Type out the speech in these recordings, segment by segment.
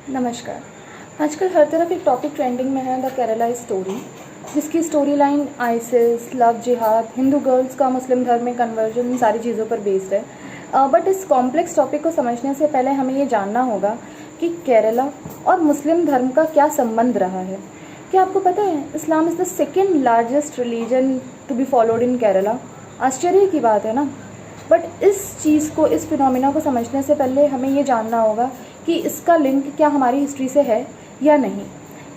नमस्कार। आजकल हर तरफ एक टॉपिक ट्रेंडिंग में है, द केरला स्टोरी, जिसकी स्टोरी लाइन आइसिस, लव जिहाद, हिंदू गर्ल्स का मुस्लिम धर्म में कन्वर्जन, इन सारी चीज़ों पर बेस्ड है। बट इस कॉम्प्लेक्स टॉपिक को समझने से पहले हमें ये जानना होगा कि केरला और मुस्लिम धर्म का क्या संबंध रहा है। क्या आपको पता है, Islam is the second largest religion to be followed in Kerala. आश्चर्य की बात है ना। बट इस चीज़ को, इस फिनोमिना को समझने से पहले हमें ये जानना होगा कि इसका लिंक क्या हमारी हिस्ट्री से है या नहीं।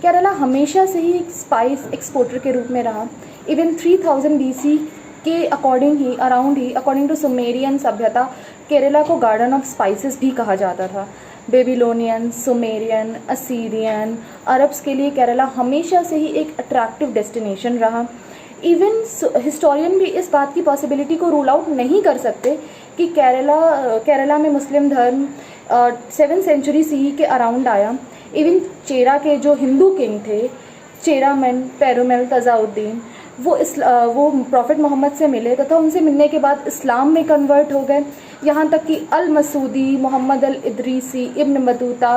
केरला हमेशा से ही एक स्पाइस एक्सपोर्टर के रूप में रहा। इवन 3000 BC के अकॉर्डिंग टू सुमेरियन सभ्यता, केरला को गार्डन ऑफ स्पाइसेस भी कहा जाता था। बेबीलोनियन, सुमेरियन, असीरियन, अरब्स के लिए केरला हमेशा से ही एक अट्रैक्टिव डेस्टिनेशन रहा। इवन हिस्टोरियन भी इस बात की पॉसिबिलिटी को रूल आउट नहीं कर सकते कि केरला में मुस्लिम धर्म 7th सेंचुरी CE के अराउंड आया। इवन चेरा के जो हिंदू किंग थे, चेरामन, पेरुमल, तजाउद्दीन, वो प्रॉफिट मोहम्मद से मिले तथा उनसे मिलने के बाद इस्लाम में कन्वर्ट हो गए। यहाँ तक कि अल मसूदी, मोहम्मद अल इदरीसी, इब्न बतूता,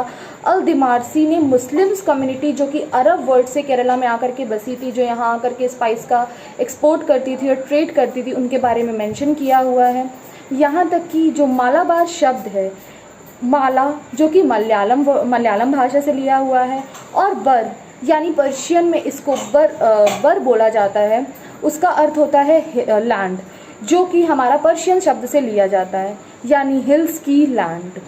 अल दिमारसी ने मुस्लिम्स कम्युनिटी जो कि अरब वर्ल्ड से केरला में आकर के बसी थी, जो यहाँ आकर के स्पाइस का एक्सपोर्ट करती थी और ट्रेड करती थी, उनके बारे में मेंशन किया हुआ है। यहाँ तक कि जो मालाबार शब्द है, माला, जो कि मलयालम भाषा से लिया हुआ है, और बर यानी पर्शियन में इसको बर बोला जाता है, उसका अर्थ होता है लैंड, जो कि हमारा पर्शियन शब्द से लिया जाता है, यानी हिल्स की लैंड।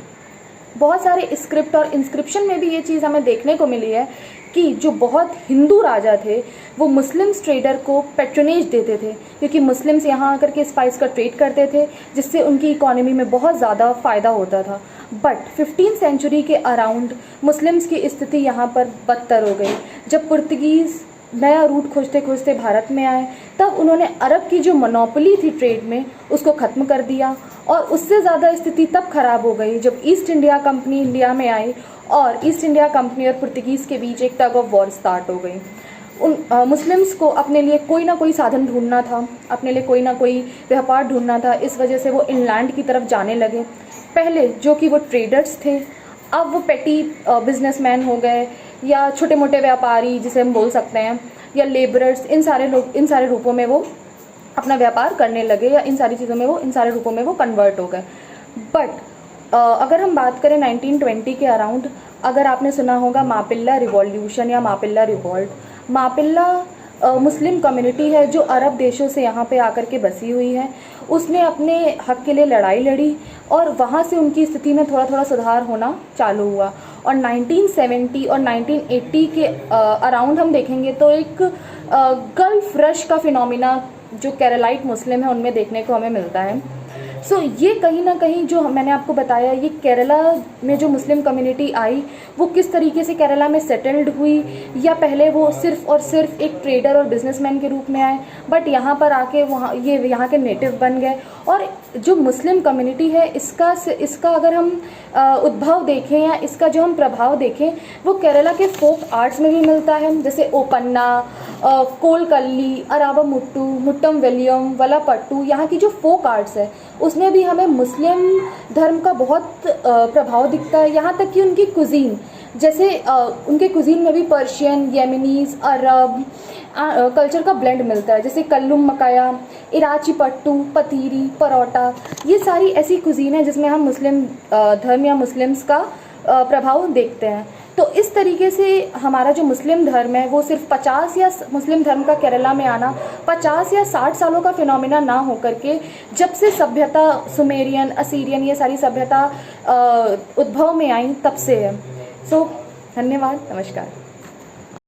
बहुत सारे स्क्रिप्ट और इंस्क्रिप्शन में भी ये चीज़ हमें देखने को मिली है कि जो बहुत हिंदू राजा थे वो मुस्लिम्स ट्रेडर को पैट्रोनेज देते थे, क्योंकि मुस्लिम्स यहाँ आकर के स्पाइस का ट्रेड करते थे, जिससे उनकी इकोनॉमी में बहुत ज़्यादा फ़ायदा होता था। बट 15th सेंचुरी के अराउंड मुस्लिम्स की स्थिति यहाँ पर बदतर हो गई। जब पुर्तगीज़ नया रूट खोजते खोजते भारत में आए, तब उन्होंने अरब की जो मोनोपोली थी ट्रेड में, उसको ख़त्म कर दिया। और उससे ज़्यादा स्थिति तब खराब हो गई जब ईस्ट इंडिया कंपनी इंडिया में आई और ईस्ट इंडिया कंपनी और पुर्तगीज़ के बीच एक टग ऑफ वॉर स्टार्ट हो गई। मुस्लिम्स को अपने लिए कोई ना कोई साधन ढूंढना था, अपने लिए कोई ना कोई व्यापार ढूंढना था। इस वजह से वो इनलैंड की तरफ जाने लगे। पहले जो कि वो ट्रेडर्स थे, अब वो पेटी बिजनेसमैन हो गए, या छोटे मोटे व्यापारी जिसे हम बोल सकते हैं, या लेबरर्स। इन सारे रूपों में वो अपना व्यापार करने लगे, या इन सारे रूपों में वो कन्वर्ट हो गए। बट अगर हम बात करें 1920 के अराउंड, अगर आपने सुना होगा मापिल्ला रिवॉल्यूशन या मापिल्ला रिवॉल्ट। मापिल्ला मुस्लिम कम्युनिटी है जो अरब देशों से यहाँ पे आकर के बसी हुई है। उसने अपने हक के लिए लड़ाई लड़ी और वहाँ से उनकी स्थिति में थोड़ा थोड़ा सुधार होना चालू हुआ। और 1970 और 1980 के अराउंड हम देखेंगे तो एक गल्फ रश का फिनोमिना जो केरलाइट मुस्लिम है उनमें देखने को हमें मिलता है। सो ये कहीं ना कहीं जो मैंने आपको बताया, ये केरला में जो मुस्लिम कम्युनिटी आई वो किस तरीके से केरला में सेटल्ड हुई, या पहले वो सिर्फ और सिर्फ एक ट्रेडर और बिजनेसमैन के रूप में आए, बट यहाँ पर आके ये यहाँ के नेटिव बन गए। और जो मुस्लिम कम्युनिटी है, इसका अगर हम उद्भव देखें या इसका जो हम प्रभाव देखें, वो केरला के फोक आर्ट्स में भी मिलता है, जैसे ओपन्ना, कोलकल्ली, अराबा मुट्टू, मुट्टम वेलियम, वलापट्टू। यहाँ की जो फोक आर्ट्स है उसमें भी हमें मुस्लिम धर्म का बहुत प्रभाव दिखता है। यहाँ तक कि उनकी कुजीन, जैसे उनके कुजीन में भी पर्शियन, येमेनीज, अरब कल्चर का ब्लेंड मिलता है, जैसे कल्लुम मकाया, इराची पट्टू, पतीरी, परोटा। ये सारी ऐसी कुजीन है जिसमें हम मुस्लिम धर्म या मुस्लिम्स का प्रभाव देखते हैं। तो इस तरीके से हमारा जो मुस्लिम धर्म है वो सिर्फ 50 या मुस्लिम धर्म का केरला में आना 50 या 60 सालों का फिनोमिना ना होकर के, जब से सभ्यता सुमेरियन, असीरियन, ये सारी सभ्यता उद्भव में आई तब से है। सो धन्यवाद, नमस्कार।